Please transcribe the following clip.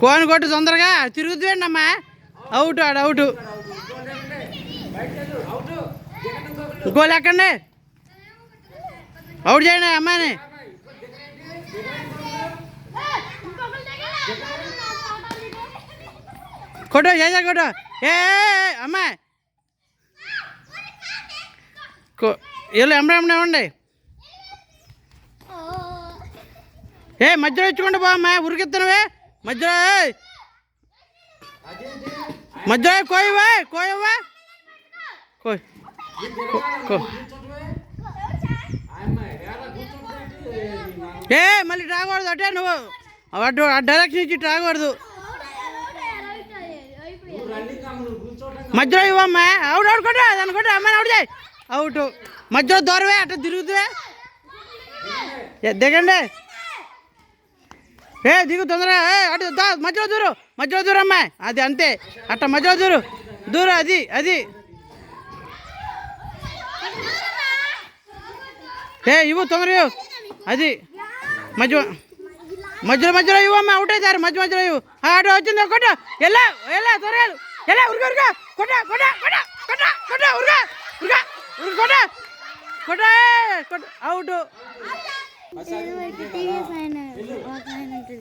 కోని కొట్టు తొందరగా తిరుగుతుందండి అమ్మా. అవుట్ ఆడు అవుట్. గోల్ ఎక్కండి. అవుట్ చేయండి అమ్మాయిని. కొట్టు చేసా కొట్టు. ఏ అమ్మాయి వీళ్ళు ఎంబడి ఇవ్వండి. ఏ మధ్యలో ఇచ్చుకోండి బా అమ్మాయి. ఉరికిస్తున్నావే మధ్యలో. మధ్యలో కోయవా కోయవా కోయ్. ఏ మళ్ళీ రాకూడదు అటే నువ్వు. అటు ఆ డైరెక్షన్ ఇచ్చి రాకూడదు. మధ్యలో ఇవ్వమ్మా. అవుట్ అవుట్ కొట్టు దాన్ని కొట్టు అమ్మాయిని అవుట్ చేయి. అవుట్. మధ్యలో దూరవే అట్లా తిరుగుతువే. దిగండి. ఏ దిగు తొందరగా. అటు మధ్యలో దూరు. మధ్యలో దూరం అమ్మాయి. అది అంతే అట్ట మధ్యలో దూరు. దూరం అది అది. ఏ ఇవ్వు తొందరగా ఇవ్వు. అది మధ్య మధ్యలో మధ్యలో ఇవ్వమ్మా. అవుట్ అవుతారు మధ్య మధ్యలో ఇవ్వు. అటు వచ్చింది కొట్ట. ఎలా ఎలా త్వరగా ఎలా ఉరుగా ఉరుగా కొట్ట కొట్ట కొట్ట కొట్ట కొట్ట ఉరుగా ఉరుగా కొట్ట కొట్ట కొట్ట అవుట్.